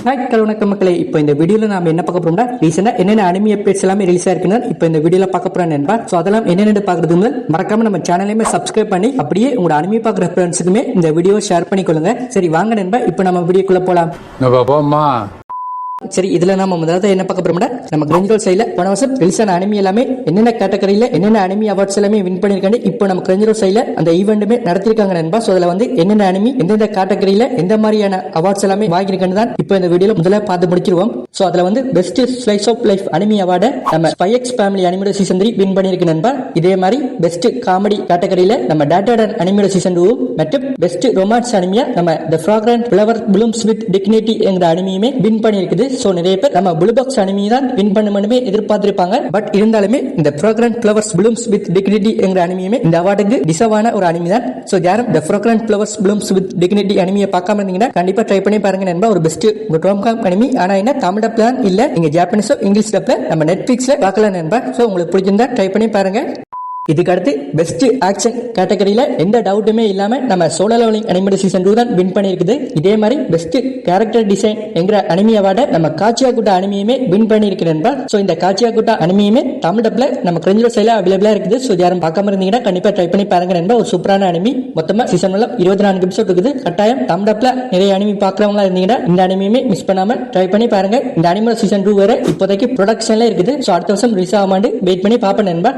வணக்கம் மக்களே. இப்போ இந்த வீடியோல நாம என்ன பார்க்க போறோம்னா, ரீசெண்டா என்னென்ன அனிமி அப்டேட்ஸ் எல்லாமே ரிலீஸ் ஆயிருக்குன்னு இப்போ இந்த வீடியோல பார்க்க போறோம் நண்பா. சோ அதெல்லாம் என்னென்னு பார்க்கறது முதல் மறக்காம நம்ம சேனலையுமே சப்ஸ்கிரைப் பண்ணி அப்படியே உங்களோட அனிமி பார்க்குற ஃப்ரெண்ட்ஸுக்குமே இந்த வீடியோ ஷேர் பண்ணிக்கொள்ளுங்க. சரி வாங்க நண்பா, இப்போ நம்ம வீடியோக்குள்ள போலாம். சரி, இதுல நாம முதல்ல என்ன பார்க்க போறோம்னா, நம்ம கிரஞ்சிரோல் சைடுல போன வருஷம் ரிலீஸ் ஆன அனிமி எல்லாமே என்னென்ன கேட்டகரியில என்னென்ன அனிமி அவார்ட்ஸ் எல்லாமே வின் பண்ணிருக்காங்க. இப்போ நம்ம கிரஞ்சிரோல் சைடுல அந்த ஈவெண்ட்டுமே நடத்திருக்காங்க நண்பா. சோ அதுல வந்து என்னென்ன அனிமி எந்தெந்த கேட்டகரியில எந்த மாதிரியான அவார்ட்ஸ் எல்லாமே வாங்கியிருக்கான்னு தான் இப்போ இந்த வீடியோல முதல்ல பார்த்து முடிச்சிருவோம். சோ அதுல வந்து best slice of life anime அவார்டை நம்ம ஸ்பை எக்ஸ் ஃபேமிலி அனிமியோட சீசன் 3 வின் பண்ணிருக்கு நண்பா. இதே மாதிரி பெஸ்ட் காமெடி கேட்டகரியில நம்ம டாட்டாடன் அனிமியோட சீசன் 2 மற்றும் பெஸ்ட் ரொமான்ஸ் அனிமியா நம்ம தி ஃப்ராக்ரன்ட் ஃப்ளவர் ப்ளூம்ஸ் வித் டிக்னிட்டி என்கிற அனிமியுமே வின் பண்ணிருக்குது. சோ நிறைய பேர் நம்ம ப்ளூ பாக்ஸ் அனிமி தான் வின் பண்ணுமே எதிர்பார்த்திருப்பாங்க. பட் இருந்தாலுமே இந்த ஃப்ராக்ரன்ட் ஃப்ளவர்ஸ் ப்ளூம்ஸ் வித் டிக்னிட்டி என்கிற அனிமியுமே இந்த அவார்டுக்கு டிசர்வான ஒரு அனிமி தான். சோ யாரும் தி ஃப்ராக்ரன்ட் ஃப்ளவர்ஸ் ப்ளூம்ஸ் வித் டிக்னிட்டி அனிமியை பார்க்காம இருந்தீங்கன்னா கண்டிப்பா ட்ரை பண்ணி பாருங்க நண்பா. ஒரு பெஸ்ட் ரோம்காம் அனிமி. ஆனா என்ன தமிழ் டப்ல தான் இல்ல, நீங்க ஜாப்பனீஸோ இங்கிலீஷ் டப்ல நம்ம நெட்ஃபிளிக்ஸ்ல பார்க்கலாம் நண்பா. சோ உங்களுக்கு பிடிச்சிருந்தா ட்ரை பண்ணி பாருங்க. இதுக்கு அடுத்து பெஸ்ட் ஆக்ஷன் கேட்டகரியில எந்த டவுட்டுமே இல்லாம நம்ம சோலோ லெவலிங் அனிமேட் சீசன் 2 தான் வின் பண்ணிருக்குது. இதே மாதிரி பெஸ்ட் கேரக்டர் டிசைன் என்கிற அனிமி அவார்டை நம்ம காச்சியா குட்டா அனிமியுமே வின் பண்ணிருக்கிறேன். சோ இந்த காச்சியா குட்டா அனிமியுமே தமிழ் டப்ல நம்ம கிரஞ்சிரோல் சைடுல அவைலபிளா இருக்குது. சோ யாரும் பார்க்காம இருந்தீங்கன்னா கண்டிப்பா ட்ரை பண்ணி பாருங்க நண்பா. ஒரு சூப்பரான அனிமி. மொத்தமா சீசன் 24 எபிசோட் இருக்குது. கட்டாயம் தமிழ் டப்ல நிறைய அனிமி பாக்குறவங்களா இருந்தீங்கன்னா இந்த அனிமியுமே மிஸ் பண்ணாம ட்ரை பண்ணி பாருங்க. இந்த அனிமி சீசன் 2 வேற இப்போதைக்கு ப்ரொடக்ஷன்ல இருக்குது. சோ அடுத்த வருஷம் ரிலீஸ் ஆகாம வெயிட் பண்ணி பாப்பேன் நண்பா.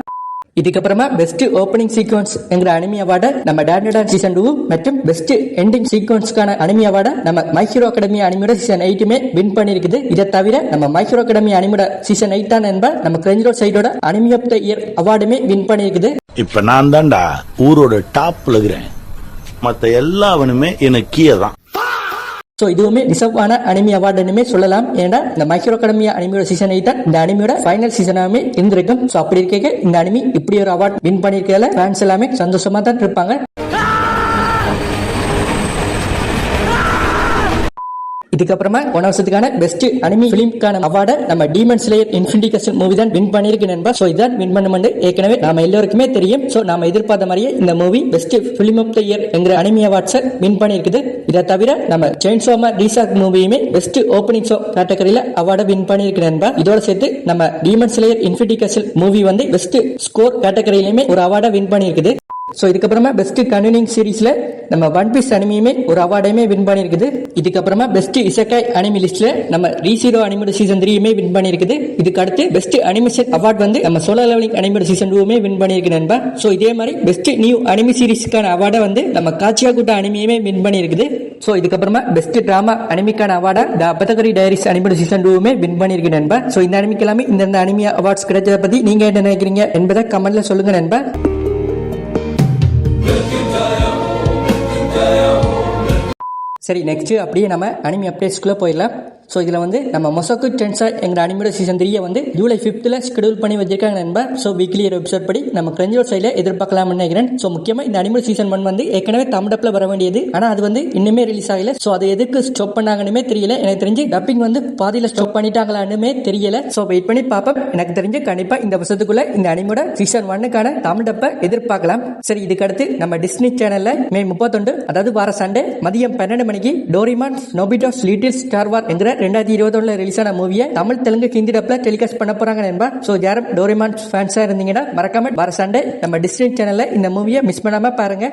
இதுக்கப்புறமா பெஸ்ட் ஓப்பனிங் சீக்வன்ஸ் என்கிற அனிமி அவார்டை நம்ம டாட்டாடன் சீசன் 2 மற்றும் பெஸ்ட் எண்டிங் சீக்வன்ஸ்க்கான அனிமி அவார்டை நம்ம மை ஹீரோ அகாடமி அனிமியோட சீசன் 8 வின் பண்ணிருக்குது. இதை தவிர நம்ம மை ஹீரோ அகாடமி அனிமியோட சீசன் 8 தான் நண்பா நம்ம கிரஞ்சிரோல் சைடோட அனிமி ஆஃப் த இயர் அவார்டுமே வின் பண்ணிருக்குது. இப்ப நான் தான்டா ஊரோட டாப்ல இருக்கிறேன். மத்த எல்லாவனுமே எனக்கு கீழே தான். சோ இதுவுமே டிசர்வான அனிமி அவார்டுன்னு சொல்லலாம். ஏன்னா இந்த மை ஹீரோ அகாடமி அனிமியோட சீசன் 8 இந்த அனிமியோட ஃபைனல் சீசனாவே இருந்திருக்கும். சோ அப்படி இருக்க இந்த அனிமி இப்படி ஒரு அவார்ட் வின் பண்ணிருக்கல ஃபேன்ஸ் எல்லாமே சந்தோஷமா தான் இருப்பாங்க. இதுக்கப்புறமா போன வருஷத்துக்கான பெஸ்ட் அனிமி பிலிம்கான அவார்டை நம்ம demon slayer infinity castle movie தான் வின் பண்ணிருக்கு நண்பா. சோ இதான் வின் பண்ண ஏற்கனவே நாம எல்லாருக்குமே தெரியும். சோ நாம எதிர்பார்த்த மாதிரியே இந்த movie best film of the year என்கிற அனிமி அவார்ட்ஸை வின் பண்ணிருக்குது. இதை தவிர நம்ம செயின்சா மேன் ரீசாக் மூவியுமே பெஸ்ட் ஓப்பனிங் ஷோ கேட்டகரியில அவார்டை வின் பண்ணிருக்கு நண்பா. இதோட சேர்த்து நம்ம demon slayer infinity castle movie வந்து பெஸ்ட் ஸ்கோர் கேட்டகரியிலுமே ஒரு அவார்டை வின் பண்ணிருக்குது. சோ இதுக்கப்புறமா பெஸ்ட் கண்டினியூங் சீரீஸ்ல நம்ம ஒன் பீஸ் அனிமியுமே ஒரு அவார்டையுமே வின் பண்ணிருக்குது. இதுக்கப்புறமா பெஸ்ட் இசக்காய் அனிமி லிஸ்ட்ல நம்ம ரீசீரோ அனிமேட் சீசன் 3 வின் பண்ணிருக்குது. இதுக்கு அடுத்து பெஸ்ட் அனிமேஷன் அவார்ட் வந்து நம்ம solo leveling animate season 2 win பண்ணிருக்கு நண்பா. சோ இதே மாதிரி பெஸ்ட் நியூ அனிமி சீரீஸ்க்கான அவார்டை வந்து நம்ம காச்சியா குட்டா அனிமியுமே வின் பண்ணிருக்குது. சோ இதுக்கப்புறமா பெஸ்ட் டிராமா அனிமிக்கான அவார்டை the apothecary diaries animate season 2 win பண்ணிருக்கு நண்பா. சோ இந்த அனிமிக்கெல்லாமே இந்த அனிமி அவார்ட்ஸ் கிடைச்சதை பத்தி நீங்க என்ன நினைக்கிறீங்க என்பதை கமெண்ட்ல சொல்லுங்க நண்பா. சரி, நெக்ஸ்ட் அப்படியே நம்ம அனிமி அப்டேட்ஸ்க்குள்ள போயிடலாம். ஸோ இதில் வந்து நம்ம மொசோக்கு டென்சா எங்கள் அனிமியோட சீசன் 3 வந்து ஜூலை 5th ஷெடியூல் பண்ணி வச்சிருக்காங்க நண்பா. ஸோ வீக்லி ஒரு எபிசோட் படி நம்ம கிரஞ்சிரோல் சைடில் எதிர்பார்க்கலாம்னு நினைக்கிறேன். ஸோ முக்கியமாக இந்த அனிமியோட சீசன் 1 வந்து ஏற்கனவே தமிழப்பில் வர வேண்டியது. ஆனால் அது வந்து இன்னுமே ரிலீஸ் ஆகல. ஸோ அதை எதுக்கு ஸ்டாப் பண்ணாங்கன்னு தெரியல. எனக்கு தெரிஞ்சு டப்பிங் வந்து பாதியில் ஸ்டாப் பண்ணிட்டாங்களான்னு தெரியல. ஸோ வெயிட் பண்ணி பார்ப்போம். எனக்கு தெரிஞ்சு கண்டிப்பாக இந்த வருஷத்துக்குள்ள இந்த அனிமியோட சீசன் 1க்கான தமிழ் டப்பை எதிர்பார்க்கலாம். சரி, இதுக்கு அடுத்து நம்ம டிஸ்னி சேனல்ல மே 31 அதாவது வார சண்டே மதியம் 12 மணிக்கு டோரிமான் நோபிட்டாஸ் லிட்டில் ஸ்டார் வார் என்கிற 2021 ரிலீஸ் ஆன மூவியை தமிழ் தெலுங்கு ஹிந்தி டப்ல டெலிகாஸ்ட் பண்ண போறாங்க நண்பா. சோ யாரும் டோரிமான் ஃபேன்ஸா இருந்தீங்கன்னா மறக்காம வர சண்டே நம்ம டிஸ்னி சேனல்ல இந்த மூவியை மிஸ் பண்ணாம பாருங்க.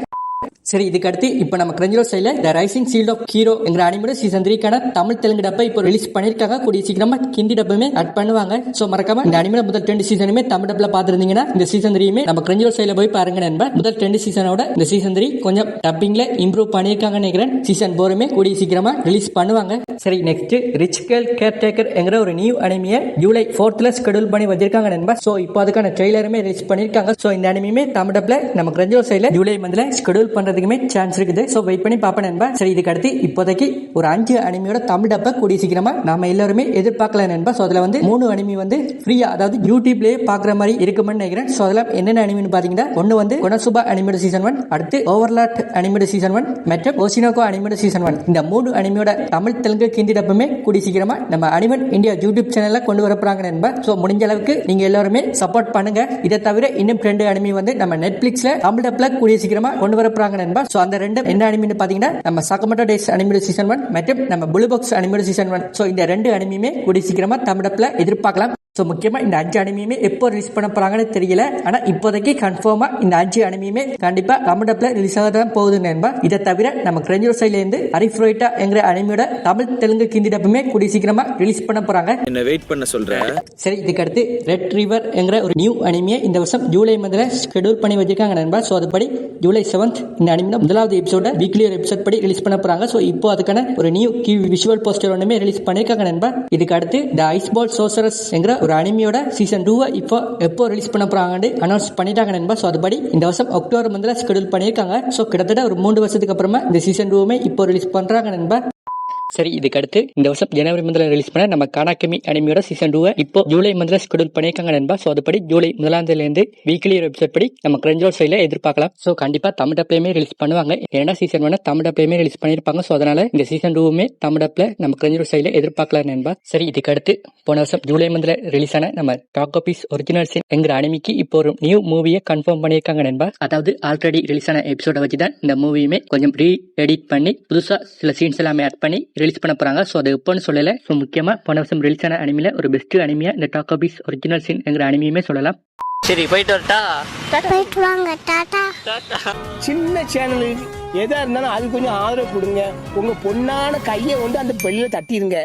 சரி, இதுக்கு அடுத்து இப்போ நம்ம கிரஞ்சிரோல் சைடுல the rising shield of hero என்கிற அனிமேட் சீசன் 3க்கான தமிழ் தெலுங்கு டப்பை இப்போ ரிலீஸ் பண்ணிருக்காங்க. கூடிய சீக்கிரமா ஹிந்தி டப்புமே ஆட் பண்ணுவாங்க. சோ மறக்காம இந்த அனிமேட் முதல் 2 சீசனுமே தமிழ் டப்ல பாத்துருந்தீங்கன்னா இந்த சீசன் 3 நம்ம கிரஞ்சிரோல் சைடுல போய் பாருங்க நண்பா. முதல் 2 சீசனோட இந்த சீசன் 3 கொஞ்சம் டப்பிங்ல இம்ப்ரூவ் பண்ணிருக்காங்கன்னு நினைக்கிறேன். சீசன் 4 கூடிய சீக்கிரமா ரிலீஸ் பண்ணுவாங்க. சரி, நெக்ஸ்ட் ரிச் கேர்ள் கேர்டேக்கர் என்கிற ஒரு நியூ அனிமியை ஜூலை 4th ஷெடியூல் பண்ணி வச்சிருக்காங்க நண்பா. சோ இப்போ அதுக்கான ட்ரெய்லருமே ரிலீஸ் பண்ணிருக்காங்க. சோ இந்த அனிமே தமிழ் டப்ல நம்ம கிரஞ்சிரோல் சைடுல ஜூலை மந்த்ல ஷெடியூல் பண்றதுக்குமே சான்ஸ் இருக்குது. சோ வெயிட் பண்ணி பாப்பேன் நண்பா. சரி, இதுக்கு அடுத்து இப்போதைக்கு ஒரு 5 அனிமியோட தமிழ் டப்பை கூடிய சீக்கிரமா நாம எல்லாருமே எதிர்பார்க்கலாம் நண்பா. சோ அதுல வந்து 3 அனிமி வந்து ஃப்ரீயா அதாவது யூடியூப்லயே பாக்குற மாதிரி இருக்கும்னு நினைக்கிறேன். சோ அதெல்லாம் என்னென்ன அனிமின்னு பாத்தீங்கன்னா, ஒன்னு வந்து கொனசுபா அனிமேட் சீசன் 1, அடுத்து ஓவர்லாட் அனிமேட் சீசன் 1 மற்றும் ஓசினோகோ அனிமேட் சீசன் 1. இந்த 3 அனிமியோட தமிழ் தெலுங்கு ஹிந்தி டப்புமே கூடிய சீக்கிரமா நம்ம அனிமன் இந்தியா யூடியூப் சேனல்ல கொண்டு வரப்போறாங்க நண்பா. சோ முடிஞ்ச அளவுக்கு நீங்க எல்லாருமே சப்போர்ட் பண்ணுங்க. இதை தவிர இன்னும் 2 அனிமி வந்து நம்ம நெட்ஃபிளிக்ஸ்ல தமிழ் டப்ல கூடிய சீக்கிரமா கொண்டு வரப்போறாங்க. போறாங்க நண்பா. சோ அந்த ரெண்டு என்ன அனிமின்னு பாத்தீங்கன்னா நம்ம சகமட்டோ டேஸ் அனிமேட் சீசன் 1 மற்றும் நம்ம blue box animate season 1. So இந்த ரெண்டு அனிமியுமே கூடிய சீக்கிரமா தமிழப்ல எதிர்பார்க்கலாம். ஸோ முக்கியமாக இந்த 5 அனிமியுமே எப்போ ரிலீஸ் பண்ண போறாங்கன்னு தெரியல. ஆனால் இப்போதைக்கு கன்ஃபார்மா இந்த 5 அனிமியுமே கண்டிப்பா தமிழப்ல ரிலீஸ் ஆக தான் போகுது நண்பா. இதை தவிர நம்ம கிரஞ்சோ சைட்ல இருந்து அரிஃப்ரோய்டா என்கிற அனிமியோட தமிழ் தெலுங்கு ஹிந்தி டப்புமே கூடிய சீக்கிரமா ரிலீஸ் பண்ண போறாங்க. என்ன வெயிட் பண்ண சொல்றேன். சரி, இதுக்கு அடுத்து ரெட் ரிவர் என்கிற ஒரு நியூ அனிமியை இந்த வருஷம் ஜூலை மந்த்ல ஷெட்யூல் பண்ணி வச்சிருக்காங்க நண்பா. ஸோ அதுபடி ஜூலை 7th இந்த அனிமியோட முதலாவது எபிசோட வீக்லி ஒரு எபிசோட் படி ரிலீஸ் பண்ண போறாங்க. ஸோ இப்போ அதுக்கான ஒரு நியூ விஷுவல் போஸ்டர் ஒன்றுமே ரிலீஸ் பண்ணிருக்காங்க நண்பா. இதுக்கு அடுத்து த ஐஸ் பால் சோசரஸ் என்கிற ஒரு அனிமியோட சீசன் 2 இப்போ எப்போ ரிலீஸ் பண்ண போறாங்கன்னு அனௌன்ஸ் பண்ணிட்டாங்க நண்பா. ஸோ அதுபடி இந்த வருஷம் அக்டோபர் மந்த்ல ஷெட்யூல் பண்ணியிருக்காங்க. ஸோ கிட்டத்தட்ட ஒரு 3 வருஷத்துக்கு அப்புறமா இந்த சீசன் 2 இப்போ ரிலீஸ் பண்றாங்க நண்பா. சரி, இதுக்கு அடுத்து இந்த வருஷம் ஜனவரி மந்த்ல ரிலீஸ் பண்ண நம்ம கானாகமி அனிமியோட சீசன் 2 இப்போ ஜூலை மந்த்ல ஷெட்யூல் பண்ணிருக்காங்க நண்பா. ஸோ அதுபடி ஜூலை 1ஆம் தேதியிலிருந்து வீக்லி ஒரு எபிசோட் படி நம்ம கிரஞ்சோ சைட்ல எதிர்பார்க்கலாம். ஸோ கண்டிப்பா தமிழ் டப்லயுமே ரிலீஸ் பண்ணுவாங்க. ஏன்னா சீசன் 1 தமிழ் டப்லயுமே ரிலீஸ் பண்ணிருப்பாங்க. ஸோ அதனால இந்த சீசன் 2 தமிழ் டப்ல நம்ம கிரஞ்சோ சைட்ல எதிர்பார்க்கலாம் நண்பா. சரி, இதுக்கு அடுத்து போன வருஷம் ஜூலை மந்த்ல ரிலீஸ் ஆன நம்ம டாக்கோ பீஸ் ஒரிஜினல் சீன் என்கிற அனிமிக்கு இப்போ ஒரு நியூ மூவியை கன்ஃபார்ம் பண்ணியிருக்காங்க நண்பா. அதாவது ஆல்ரெடி ரிலீஸ் ஆன எபிசோட வச்சு தான் இந்த மூவியுமே கொஞ்சம் ரீ எடிட் பண்ணி புதுசா சில சீன்ஸ் எல்லாமே ஆட் பண்ணி ரிலீஸ் பண்ண போறாங்க. ஸோ அது எப்போன்னு சொல்லல. ஸோ முக்கியமா போன வருஷம் ரிலீஸ் ஆன அனிமில ஒரு பெஸ்ட் அனிமியா இந்த டாக்கோ பீஸ் ஒரிஜினல் சீன் என்கிற அனிமியுமே சொல்லலாம். சரி, போயிட்டு வரட்டா? போயிட்டு வாங்க, டாடா. சின்ன சேனலுக்கு எதா இருந்தாலும் அது கொஞ்சம் ஆதரவு கொடுங்க. உங்க பொண்ணான கையை வந்து அந்த பெல்லில தட்டிடுங்க.